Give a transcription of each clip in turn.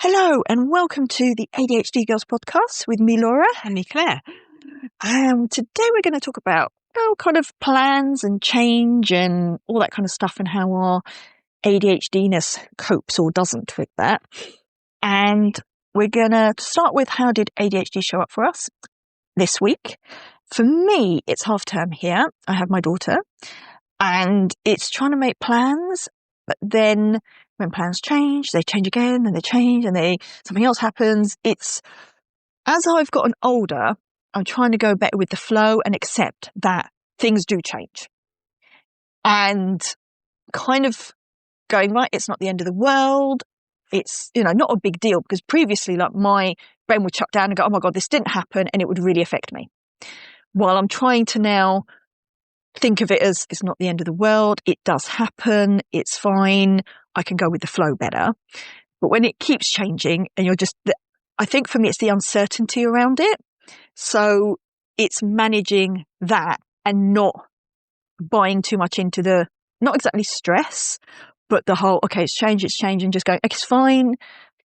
Hello and welcome to the ADHD Girls podcast with me, Laura. And me, Claire. Today we're going to talk about kind of plans and change and all that kind of stuff and how our ADHD-ness copes or doesn't with that. And we're going to start with how did ADHD show up for us this week. For me, it's half term here. I have my daughter and it's trying to make plans, but then when plans change, they change again and they change and something else happens. It's as I've gotten older, I'm trying to go better with the flow and accept that things do change. And kind of going, right, it's not the end of the world. It's, not a big deal because previously like my brain would shut down and go, oh my God, this didn't happen. And it would really affect me. While I'm trying to now think of it as it's not the end of the world. It does happen. It's fine. I can go with the flow better. But when it keeps changing and I think for me, it's the uncertainty around it. So it's managing that and not buying too much into not exactly stress, but the whole, okay, it's changed and just going, it's fine.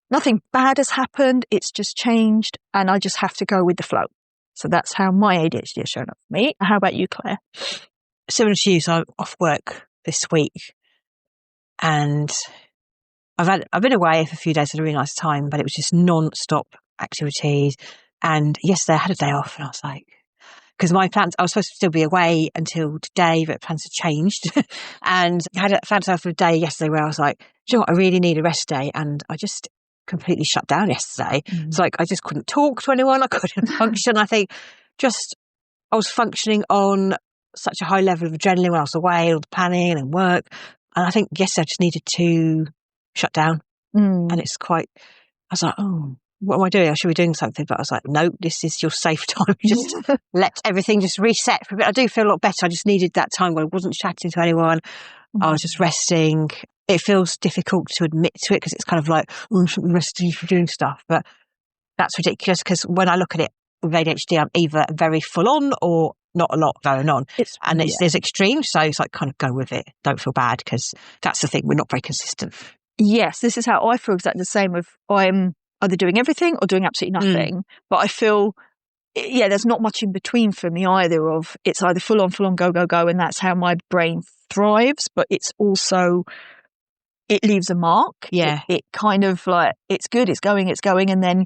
Nothing bad has happened. It's just changed and I just have to go with the flow. So that's how my ADHD has shown up for me. How about you, Claire? Similar to you, so I'm off work this week and I've been away for a few days, had a really nice time, but it was just non-stop activities. And yesterday I had a day off and I was like, because my plans, I was supposed to still be away until today, but plans had changed. And I found myself for a day yesterday where I was like, do you know what, I really need a rest day. And I just completely shut down yesterday. It's like, I just couldn't talk to anyone. I couldn't function. I think I was functioning on such a high level of adrenaline when I was away, all the planning and work. And I think yesterday I just needed to shut down. And I was like, oh, what am I doing? I should be doing something. But I was like, no, this is your safe time. Just let everything just reset for a bit. I do feel a lot better. I just needed that time where I wasn't chatting to anyone. I was just resting. It feels difficult to admit to it because it's kind of like, oh, I shouldn't be resting for doing stuff. But that's ridiculous because when I look at it with ADHD, I'm either very full on or not a lot going on. There's extremes. So it's like kind of go with it. Don't feel bad because that's the thing. We're not very consistent. Yes, this is how I feel exactly the same of I'm either doing everything or doing absolutely nothing. But I feel, there's not much in between for me either of it's either full on, go, go, go. And that's how my brain thrives. But it's also, it leaves a mark. Yeah. It kind of like, it's good, it's going. And then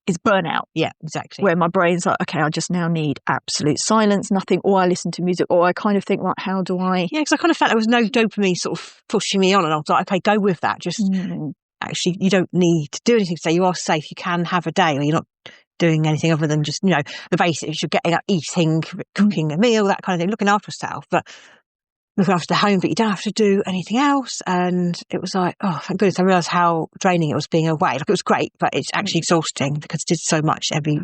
it's burnout. Yeah, exactly. Where my brain's like, okay, I just now need absolute silence, nothing, or I listen to music, or I kind of think like, how do I? Yeah, because I kind of felt there was no dopamine sort of pushing me on. And I was like, okay, go with that. Just actually, you don't need to do anything today. You are safe. You can have a day where you're not doing anything other than just, the basics. You're getting up, eating, cooking a meal, that kind of thing, looking after yourself. But looking after the home, but you don't have to do anything else. And it was like, oh, thank goodness. I realised how draining it was being away. Like it was great, but it's actually exhausting because it did so much. Every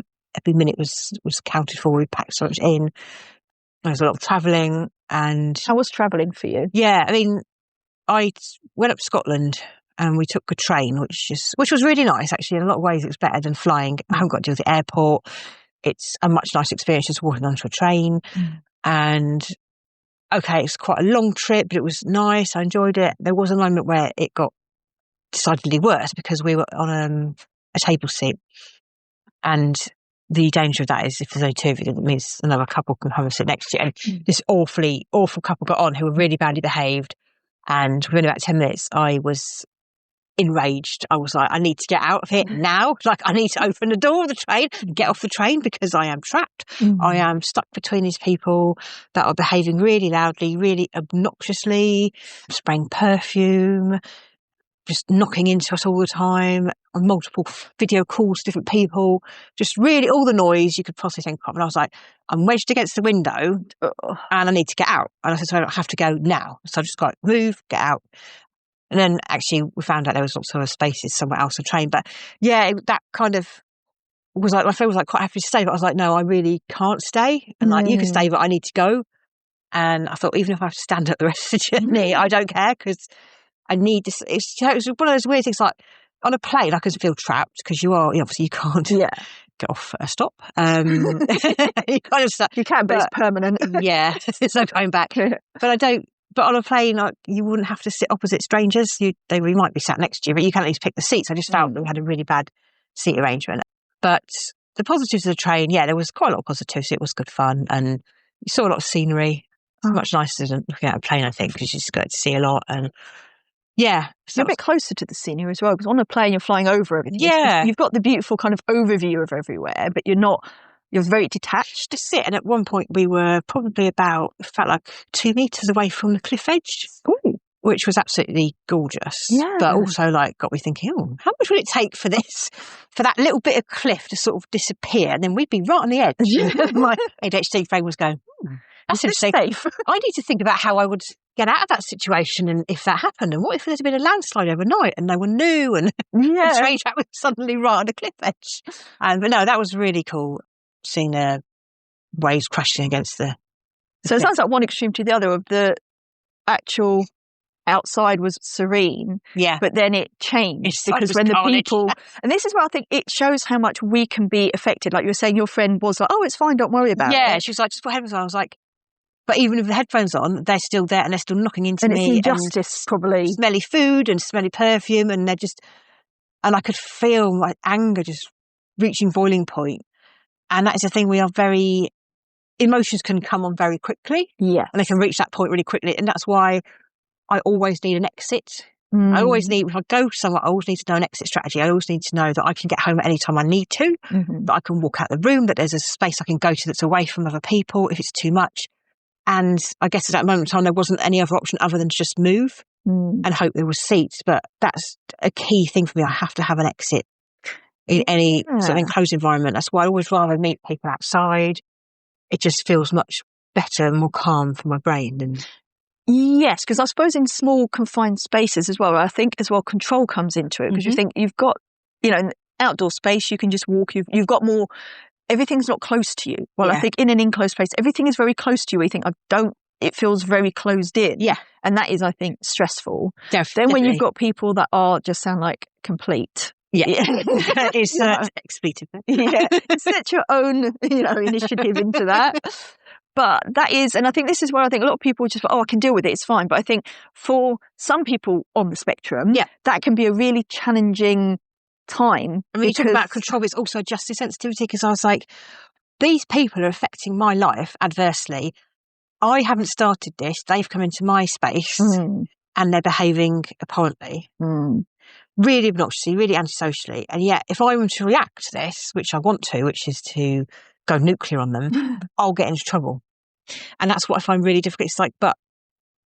minute was counted for. We packed so much in. There was a lot of travelling. And how was travelling for you? Yeah, I mean, I went up to Scotland and we took a train, which was really nice actually. In a lot of ways, it was better than flying. I haven't got to deal with the airport. It's a much nicer experience just walking onto a train. And okay, it's quite a long trip, but it was nice. I enjoyed it. There was a moment where it got decidedly worse because we were on a table seat. And the danger of that is if there's only two of you, it means another couple can come and sit next to you. And this awfully awful couple got on who were really badly behaved. And within about 10 minutes, I was enraged. I was like, I need to get out of here now. Like, I need to open the door of the train and get off the train because I am trapped. I am stuck between these people that are behaving really loudly, really obnoxiously, spraying perfume, just knocking into us all the time, on multiple video calls to different people, just really all the noise you could possibly think of. And I was like, I'm wedged against the window and I need to get out. And I said, so I have to go now. So I just got move, get out. And then actually we found out there was lots of spaces somewhere else on the train. But yeah, that kind of was like, my friend was like quite happy to stay, but I was like, no, I really can't stay. And like, you can stay, but I need to go. And I thought, even if I have to stand up the rest of the journey, I don't care because I need this. It was one of those weird things like on a plane, I can feel trapped because obviously you can't get off at a stop. You kind of stuck. You can, but it's permanent. Yeah, there's no going back. But I don't But on a plane, like, you wouldn't have to sit opposite strangers. We might be sat next to you, but you can at least pick the seats. I just felt that we had a really bad seat arrangement. But the positives of the train, there was quite a lot of positives. It was good fun, and you saw a lot of scenery. It's much nicer than looking at a plane, I think, because you just get to see a lot. And yeah, you're a bit closer to the scenery as well, because on a plane you're flying over everything. Yeah, you've got the beautiful kind of overview of everywhere, but you're very detached. To sit, and at one point we were probably felt like 2 meters away from the cliff edge. Ooh. Which was absolutely gorgeous. Yeah. But also got me thinking, how much would it take for that little bit of cliff to sort of disappear? And then we'd be right on the edge. My ADHD brain was going, that's interesting. Safe. I need to think about how I would get out of that situation, and if that happened, and what if there'd been a landslide overnight and no one knew, and the train track was suddenly right on the cliff edge. But no, that was really cool, seeing the waves crashing against the So it sounds like one extreme to the other, of the actual outside was serene, but then it changed because when the people, and this is where I think it shows how much we can be affected. Like you were saying, your friend was like, "Oh, it's fine, don't worry about it." Yeah, she was like, "Just put headphones on." I was like, but even with the headphones on, they're still there and they're still knocking into me. And it's injustice, probably. Smelly food and smelly perfume, and and I could feel my anger just reaching boiling point. And that is the thing, emotions can come on very quickly. Yeah. And they can reach that point really quickly. And that's why I always need an exit. I always need, if I go somewhere, I always need to know an exit strategy. I always need to know that I can get home at any time I need to, that I can walk out the room, that there's a space I can go to that's away from other people if it's too much. And I guess at that moment in time, there wasn't any other option other than to just move and hope there was seats. But that's a key thing for me. I have to have an exit in any sort of enclosed environment. That's why I always rather meet people outside. It just feels much better and more calm for my brain. And yes, because I suppose in small confined spaces as well, I think as well control comes into it, because you think you've got, an outdoor space, you can just walk, you've got more, everything's not close to you. Well, I think in an enclosed space, everything is very close to you. You think, it feels very closed in. Yeah. And that is, I think, stressful. Definitely. Then when you've got people that just sound like complete. Yeah. It's expletive. Yeah. Set your own, initiative into that. But that is, and I think this is where I think a lot of people just, I can deal with it, it's fine. But I think for some people on the spectrum, that can be a really challenging time. I mean, you talk about control, it's also justice sensitivity, because I was like, these people are affecting my life adversely. I haven't started this. They've come into my space and they're behaving abhorrently, really obnoxiously, really antisocially. And yet, if I were to react to this, which I want to, which is to go nuclear on them, I'll get into trouble. And that's what I find really difficult. It's like, but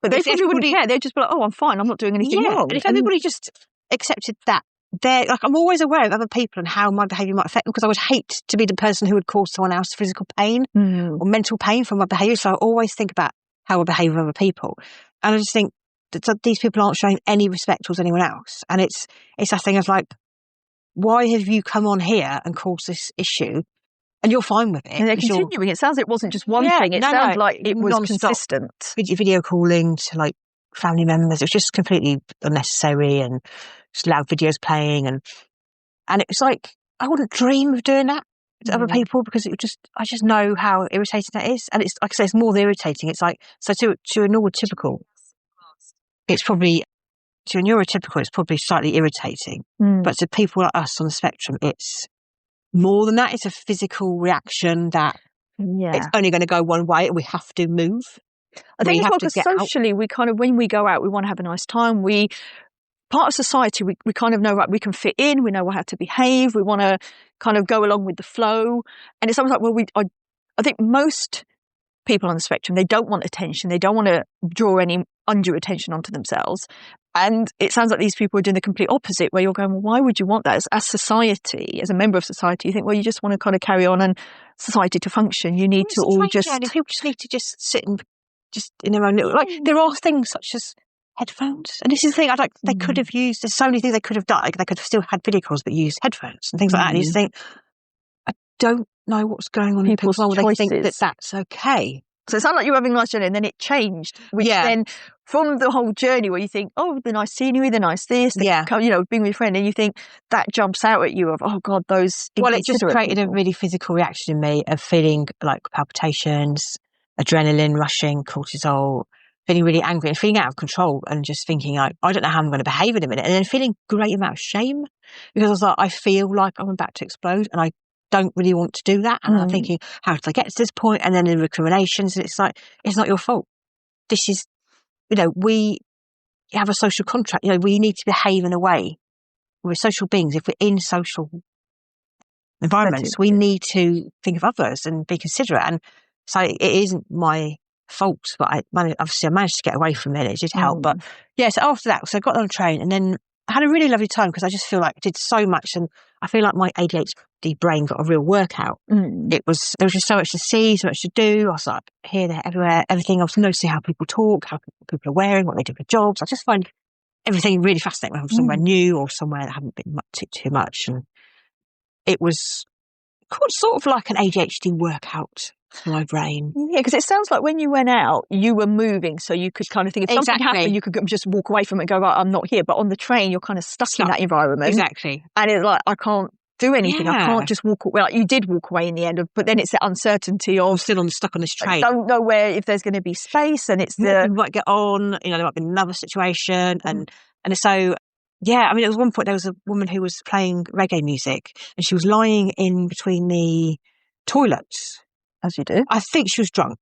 they probably wouldn't care. They'd just be like, "Oh, I'm fine. I'm not doing anything wrong." And if everybody just accepted that, I'm always aware of other people and how my behaviour might affect them, because I would hate to be the person who would cause someone else physical pain or mental pain from my behaviour. So I always think about how I behave with other people. And I just think that these people aren't showing any respect towards anyone else. And it's that thing of like, why have you come on here and caused this issue? And you're fine with it. And they're continuing. It sounds like it wasn't just one thing. It sounds like it was consistent. Video calling to family members. It was just completely unnecessary, and just loud videos playing. And it was like, I wouldn't dream of doing that to other people, because I just know how irritating that is. And it's, like I say, it's more irritating. It's like, so to a neurotypical, it's probably, to a neurotypical, it's probably slightly irritating. But to people like us on the spectrum, it's more than that. It's a physical reaction that it's only going to go one way, and we have to move. I think as well, because socially, we kind of, when we go out, we want to have a nice time. Part of society, we kind of know, right, we can fit in, we know how to behave, we want to kind of go along with the flow. And it's almost like, well, I think most people on the spectrum, they don't want attention, they don't want to draw any undue attention onto themselves. And it sounds like these people are doing the complete opposite, where you're going, well, why would you want that? As society, as a member of society, you think, well, you just want to kind of carry on, and society to function, you need to all just... People just need to just sit and just in their own little... Like, there are things such as headphones. And this is the thing, they could have used... There's so many things they could have done. Like, they could have still had video calls, but used headphones and things like that. And you just think, I don't know what's going on in people's minds. They think that that's okay. So it sounded like you were having a nice journey, and then it changed. Which then, from the whole journey where you think, oh, the nice scenery, the nice this, being with your friend, and you think that jumps out at you of, oh God, those... Well, it just created a really physical reaction in me of feeling like palpitations, adrenaline rushing, cortisol, feeling really angry and feeling out of control and just thinking, like, I don't know how I'm going to behave in a minute. And then feeling a great amount of shame because I was like, I feel like I'm about to explode and I don't really want to do that. And I'm thinking, how did I get to this point? And then the recriminations, and it's like, it's not your fault. This is, we have a social contract. We need to behave in a way. We're social beings. If we're in social environments, we need to think of others and be considerate. And so it isn't my fault, but I managed to get away from it. It did help. But yeah, so after that, so I got on a train and then I had a really lovely time because I just feel like I did so much and I feel like my ADHD brain got a real workout. There was just so much to see, so much to do. I was like here, there, everywhere, everything. I was noticing how people talk, how people are wearing, what they do for jobs. I just find everything really fascinating when I'm somewhere new or somewhere that I haven't been too much. And it was sort of like an ADHD workout for my brain. Yeah, because it sounds like when you went out, you were moving, so you could kind of think if something happened, you could just walk away from it and go, right, I'm not here. But on the train, you're kind of stuck in that environment. Exactly. And it's like, I can't do anything. I can't just walk away. Like, you did walk away in the end, but then it's the uncertainty of... I'm still stuck on this train. I don't know if there's going to be space, and it's You might get on, there might be another situation. And so... Yeah, I mean, at one point there was a woman who was playing reggae music and she was lying in between the toilets. As you do. I think she was drunk.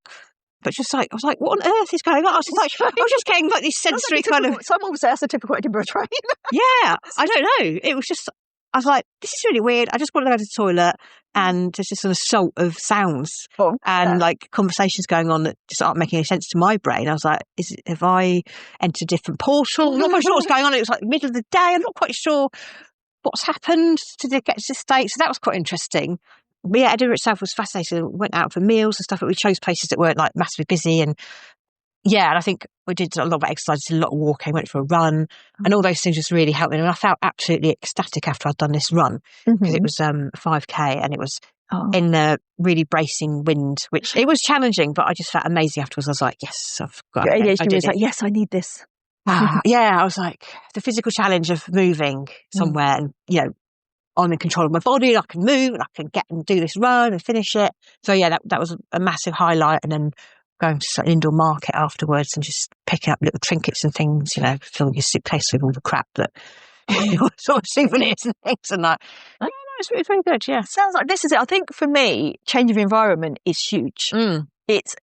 But just like, I was like, what on earth is going on? I was just getting like these sensory kind of... Someone would say that's a typical Edinburgh train. Yeah, I don't know. It was just... I was like, this is really weird. I just want to go to the toilet and there's just an assault of sounds and like conversations going on that just aren't making any sense to my brain. I was like, have I entered a different portal? I'm not quite sure what's going on. It was like the middle of the day. I'm not quite sure what's happened to get to this state. So that was quite interesting. But yeah, Edinburgh itself was fascinating. We went out for meals and stuff, but we chose places that weren't like massively busy. And yeah, and I think we did a lot of exercise, did a lot of walking, went for a run, and all those things just really helped me. And I felt absolutely ecstatic after I'd done this run because it was 5K and it was in the really bracing wind, which it was challenging, but I just felt amazing afterwards. I was like, yes, I've got it. ADHD was like, yes, I need this. Yeah, I was like, the physical challenge of moving somewhere and, I'm in control of my body and I can move and I can get and do this run and finish it. So yeah, that was a massive highlight. And then going to an indoor market afterwards and just picking up little trinkets and things, filling your suitcase with all the crap that sort of souvenirs and things and that. Yeah, no, it's really very good. Yeah, sounds like this is it. I think for me, change of environment is huge. It's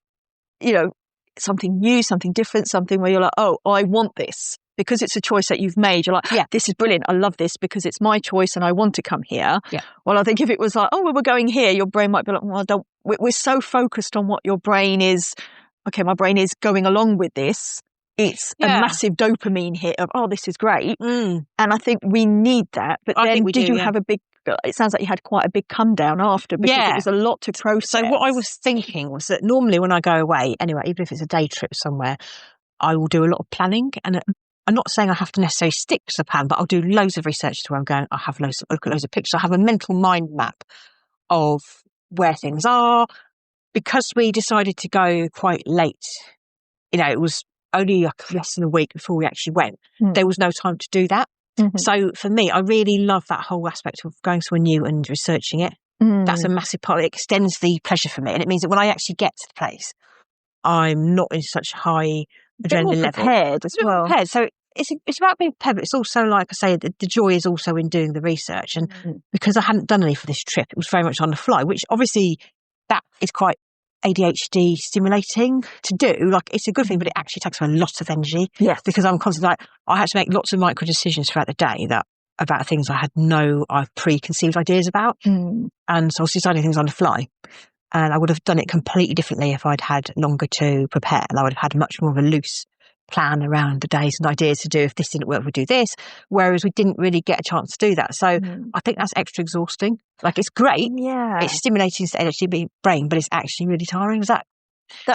something new, something different, something where you're like, oh, I want this. Because it's a choice that you've made, you're like, this is brilliant. I love this because it's my choice and I want to come here. Yeah. Well, I think if it was like, oh, well, we're going here, your brain might be like, well, I don't. We're so focused on what your brain is. Okay, my brain is going along with this. It's a massive dopamine hit of, oh, this is great. And I think we need that. But then did you have a big, it sounds like you had quite a big come down after because it was a lot to process. So what I was thinking was that normally when I go away, anyway, even if it's a day trip somewhere, I will do a lot of planning. And I'm not saying I have to necessarily stick to the plan, but I'll do loads of research to where I'm going. I look at loads of pictures. I have a mental mind map of where things are. Because we decided to go quite late, it was only like less than a week before we actually went. There was no time to do that. So for me, I really love that whole aspect of going somewhere new and researching it. That's a massive part. It extends the pleasure for me. And it means that when I actually get to the place, I'm not in such high adrenaline level. Prepared as well. Prepared. So it's about being prepared, but it's also, like I say, the joy is also in doing the research. And because I hadn't done any for this trip, it was very much on the fly, which obviously that is quite ADHD stimulating to do. Like, it's a good thing, but it actually takes a lot of energy. Yes. Because I'm constantly like, I had to make lots of micro decisions throughout the day about things I had no preconceived ideas about. And so I was deciding things on the fly. And I would have done it completely differently if I'd had longer to prepare. And I would have had much more of a loose plan around the days and ideas to do. If this didn't work, we'd do this. Whereas we didn't really get a chance to do that. So I think that's extra exhausting. Like, it's great. Yeah. It's stimulating to the ADHD brain, but it's actually really tiring. Is that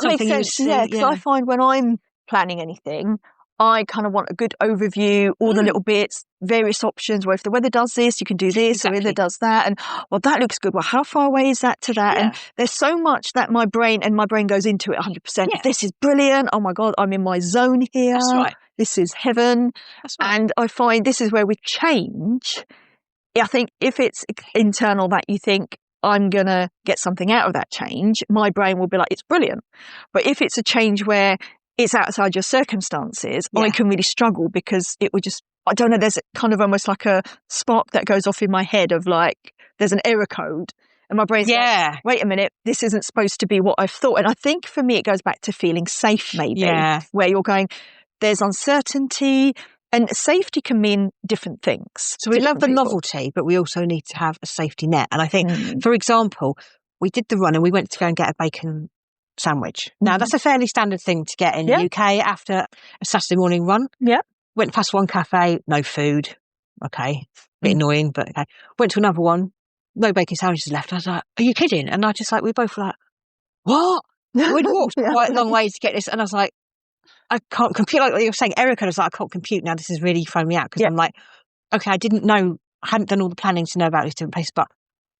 makes sense? Yeah, because I find when I'm planning anything, I kind of want a good overview, all the little bits, various options, where if the weather does this, you can do this, or the weather does that. And, well, that looks good. Well, how far away is that to that? And there's so much that my brain goes into it 100%. Yeah. This is brilliant. Oh, my God, I'm in my zone here. That's right. This is heaven. That's right. And I find this is where we change. I think if it's internal that you think, I'm going to get something out of that change, my brain will be like, it's brilliant. But if it's a change where it's outside your circumstances, Yeah. I can really struggle because it would just, I don't know, there's kind of almost like a spark that goes off in my head of like, there's an error code. And my brain's like, wait a minute, this isn't supposed to be what I've thought. And I think for me, it goes back to feeling safe, maybe, where you're going, there's uncertainty, and safety can mean different things. So we love the novelty, but we also need to have a safety net. And I think, for example, we did the run and we went to go and get a bacon sandwich. Now, that's a fairly standard thing to get in the UK after a Saturday morning run. Yeah. Went past one cafe, no food. Okay. Bit annoying, but okay. Went to another one, no bacon sandwiches left. I was like, are you kidding? And I just like, we both were like, what? We'd walked quite a long way to get this. And I was like, I can't compute. Like you were saying, Erica was like, I can't compute now. This is really throwing me out because I'm like, okay, I didn't know, I hadn't done all the planning to know about these different places, but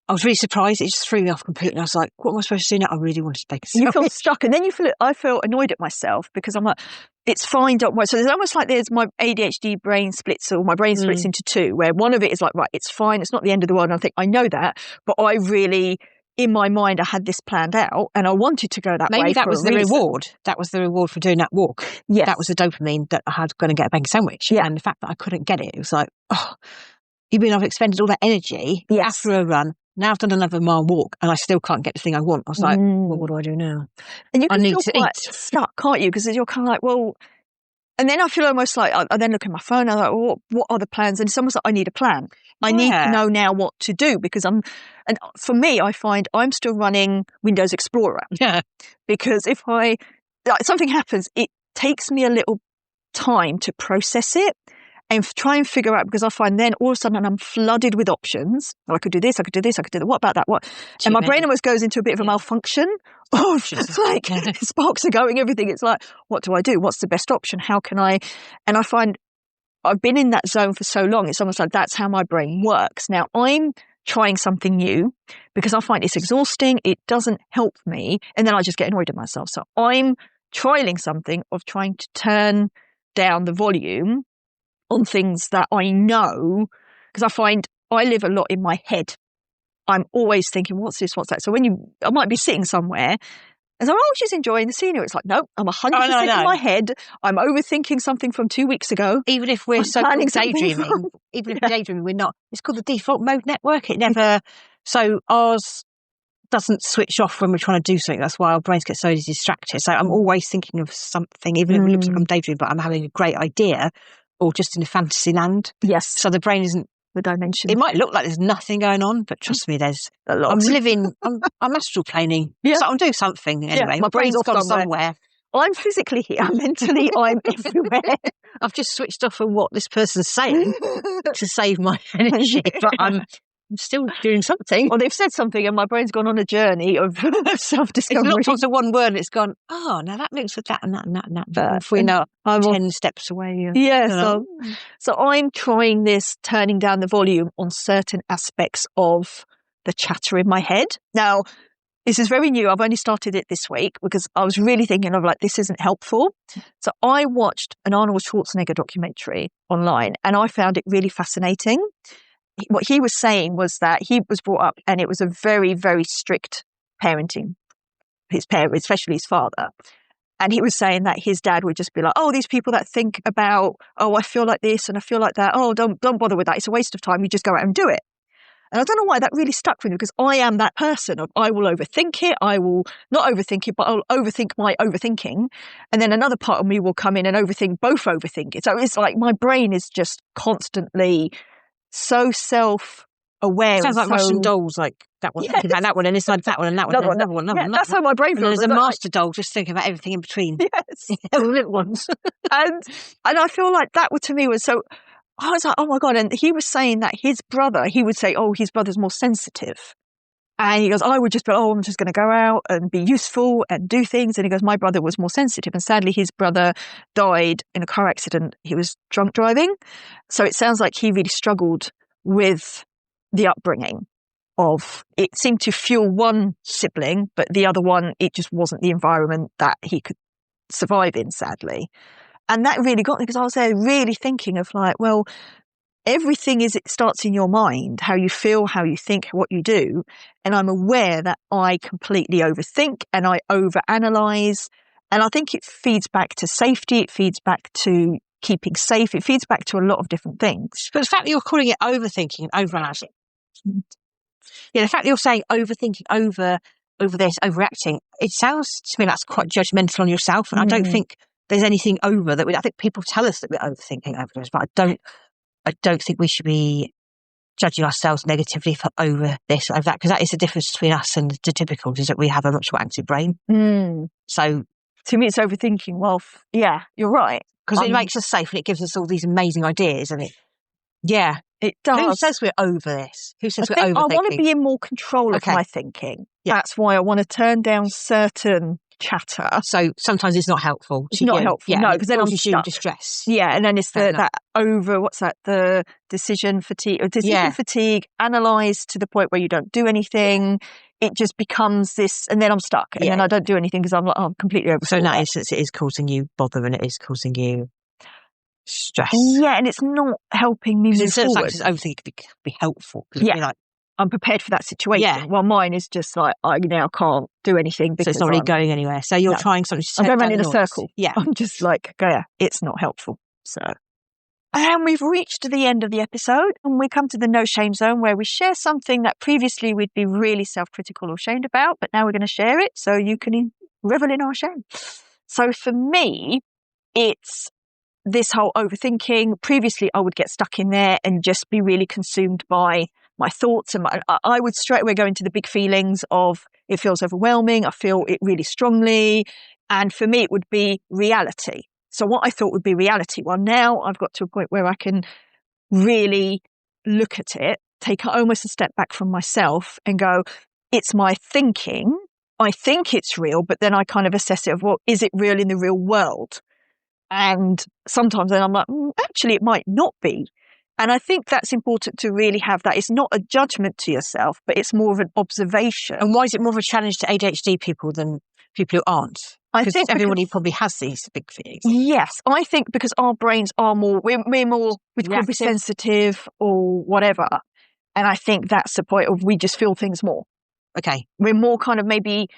I was really surprised. It just threw me off completely. I was like, what am I supposed to do now? I really wanted to bake a sandwich. You feel stuck. And then I feel annoyed at myself because I'm like, it's fine, don't worry. So there's almost like there's my ADHD brain splits, or my brain splits into two, where one of it is like, right, it's fine. It's not the end of the world. And I think I know that, but I really, in my mind, I had this planned out and I wanted to go that way. Maybe that was the reward. That was the reward for doing that walk. Yes. That was the dopamine that I had going to get a bacon sandwich. Yeah. And the fact that I couldn't get it was like, oh, you mean I've expended all that energy after a run. Now I've done another mile walk and I still can't get the thing I want. I was like, well, what do I do now? And you can feel quite stuck, can't you? Because you're kind of like, well, and then I feel almost like, I then look at my phone, I'm like, well, what are the plans? And it's almost like I need a plan. I need to know now what to do because and for me, I find I'm still running Windows Explorer. Yeah. Because if something happens, it takes me a little time to process it and try and figure out, because I find then all of a sudden I'm flooded with options. Well, I could do this, I could do this, I could do that. What about that? What? And my brain almost goes into a bit of a malfunction. Oh, like sparks are going, everything. It's like, what do I do? What's the best option? How can I? And I find I've been in that zone for so long. It's almost like that's how my brain works. Now I'm trying something new because I find it's exhausting. It doesn't help me. And then I just get annoyed at myself. So I'm trialing something of trying to turn down the volume on things that I know, because I find I live a lot in my head. I'm always thinking, what's this, what's that? So I might be sitting somewhere and so, oh, she's enjoying the scenery. It's like, no, I'm 100% in my head. I'm overthinking something from 2 weeks ago. Even if we're daydreaming, even if we're daydreaming, we're not. It's called the default mode network. It never, so ours doesn't switch off when we're trying to do something. That's why our brains get so distracted. So I'm always thinking of something, even if it looks like I'm daydreaming, but I'm having a great idea or just in a fantasy land. Yes. So the brain isn't the dimension. It might look like there's nothing going on, but trust me, there's a lot. I'm astral planing. Yeah. So I'm doing something anyway. My brain's gone somewhere. I'm physically here. Mentally, I'm everywhere. I've just switched off on what this person's saying to save my energy, but I'm still doing something. Well, they've said something and my brain's gone on a journey of self-discovery. It's looked onto one word and it's gone, oh, now that links with that and that and that and that. But if we know, I'm 10 steps away. Yeah, so I'm trying this, turning down the volume on certain aspects of the chatter in my head. Now, this is very new. I've only started it this week because I was really thinking of like, this isn't helpful. So I watched an Arnold Schwarzenegger documentary online and I found it really fascinating. What he was saying was that he was brought up and it was a very, very strict parenting, his parents, especially his father. And he was saying that his dad would just be like, oh, these people that think about, oh, I feel like this and I feel like that. Oh, don't bother with that. It's a waste of time. You just go out and do it. And I don't know why that really stuck with me because I am that person of I will overthink it. I will not overthink it, but I'll overthink my overthinking. And then another part of me will come in and both overthink it. So it's like my brain is just constantly so self-aware. Sounds like Russian dolls, like that one, thinking about that one, and inside that one, and that one, another one. That's how my brain feels. There's a master doll just thinking about everything in between. Yes. Little ones. and I feel like that to me was so, I was like, oh my God. And he was saying that his brother, he would say, oh, his brother's more sensitive. And he goes, I would just be, I'm just going to go out and be useful and do things. And he goes, my brother was more sensitive. And sadly, his brother died in a car accident. He was drunk driving. So it sounds like he really struggled with the upbringing of, it seemed to fuel one sibling, but the other one, it just wasn't the environment that he could survive in, sadly. And that really got me because I was there really thinking of like, well, everything it starts in your mind, how you feel, how you think, what you do. And I'm aware that I completely overthink and I overanalyze And I think it feeds back to safety. It feeds back to keeping safe. It feeds back to a lot of different things. But the fact that you're calling it overthinking and overanalyzing, the fact that you're saying overthinking, over this, overreacting, it sounds to me that's quite judgmental on yourself. And I don't think there's anything over that. I think people tell us that we're overthinking over this, but I don't think we should be judging ourselves negatively for over this, over that, because that is the difference between us and the typicals, is that we have a much more active brain. So to me, it's overthinking. Well, yeah, you're right. Because it makes us safe and it gives us all these amazing ideas. And it does. Who says we're over this? Who says we're overthinking? I want to be in more control of my thinking. Yeah. That's why I want to turn down certain chatter. So sometimes it's not helpful. It's not helpful, no, because then I'm stuck. Distress. Yeah, and then it's that over, what's that, the decision fatigue, fatigue, analyse to the point where you don't do anything. It just becomes this, and then I'm stuck, and then I don't do anything because I'm like, I'm completely over. So in that instance, it is causing you bother and it is causing you stress. Yeah, and it's not helping me move forward. Overthinking could be helpful. Yeah, like, I'm prepared for that situation. Yeah. Well, mine is just like, I now can't do anything because so it's not really going anywhere. So you're trying something. I'm going around in a circle. Yeah, I'm just like, it's not helpful. So. And we've reached the end of the episode, and we come to the no shame zone, where we share something that previously we'd be really self-critical or ashamed about, but now we're going to share it so you can revel in our shame. So for me, it's this whole overthinking. Previously, I would get stuck in there and just be really consumed by my thoughts, and I would straight away go into the big feelings of, it feels overwhelming, I feel it really strongly, and for me, it would be reality. So what I thought would be reality, well, now I've got to a point where I can really look at it, take almost a step back from myself and go, it's my thinking. I think it's real, but then I kind of assess it of, well, is it real in the real world? And sometimes then I'm like, actually, it might not be. And I think that's important to really have that. It's not a judgment to yourself, but it's more of an observation. And why is it more of a challenge to ADHD people than people who aren't? I think everybody probably has these big feelings. Yes, I think because our brains are more, we're more sensitive or whatever. And I think that's the point of, we just feel things more. Okay. We're more kind of, maybe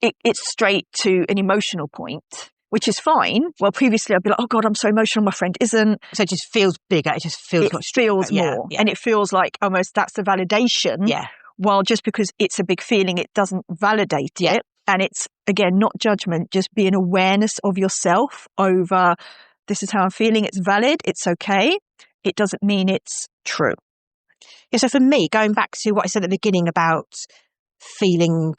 it's straight to an emotional point, which is fine. Well, previously I'd be like, oh God, I'm so emotional, my friend isn't. So it just feels bigger. It just feels more. Yeah. And it feels like almost that's the validation. Yeah. While just because it's a big feeling, it doesn't validate it. And it's, again, not judgment, just be an awareness of yourself over, this is how I'm feeling, it's valid, it's okay. It doesn't mean it's true. Yeah, so for me, going back to what I said at the beginning about feeling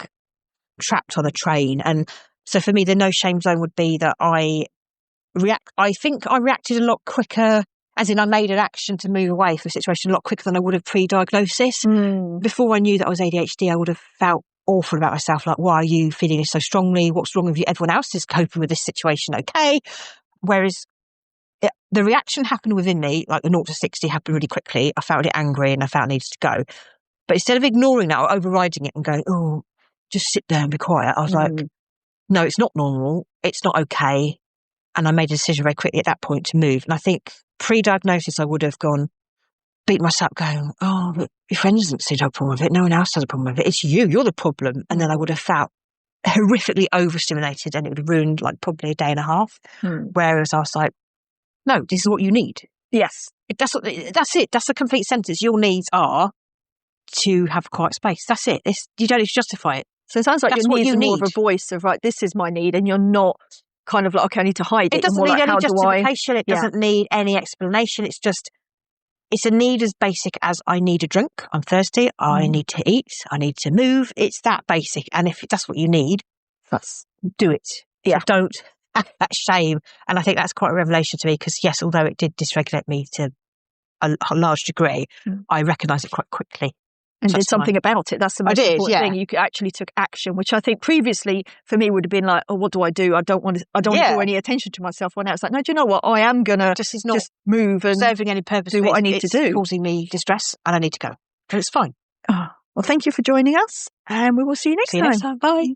trapped on a train, and so for me, the no shame zone would be that I think I reacted a lot quicker, as in I made an action to move away from a situation a lot quicker than I would have pre-diagnosis. Before I knew that I was ADHD, I would have felt awful about myself, like, why are you feeling this so strongly? What's wrong with you? Everyone else is coping with this situation okay. Whereas the reaction happened within me, like the 0 to 60 happened really quickly. I felt it angry and I felt it needed to go. But instead of ignoring that or overriding it and going, oh, just sit there and be quiet, I was like, no, it's not normal. It's not okay. And I made a decision very quickly at that point to move. And I think pre-diagnosis, I would have gone, beat myself up going, oh, but your friend doesn't seem to have a problem with it. No one else has a problem with it. It's you. You're the problem. And then I would have felt horrifically overstimulated and it would have ruined like probably a day and a half. Whereas I was like, no, this is what you need. Yes. That's it. That's a complete sentence. Your needs are to have quiet space. That's it. You don't need to justify it. So it sounds like your needs are more of a voice of, right, this is my need, and you're not kind of like, okay, I need to hide it. It doesn't need any justification. It doesn't need any explanation. It's just, it's a need as basic as I need a drink, I'm thirsty, I need to eat, I need to move. It's that basic. And if that's what you need, do it. Yeah. So don't have that shame. And I think that's quite a revelation to me because, yes, although it did dysregulate me to a large degree, I recognised it quite quickly. And did something about it. That's the most important thing. You actually took action, which I think previously for me would have been like, oh, what do? I don't want to draw any attention to myself. When now it's like, no, do you know what? I am going to just move and serving any purpose. Do what I need to do. It's causing me distress and I need to go. And it's fine. Oh, well, thank you for joining us and we will see you next time. Bye.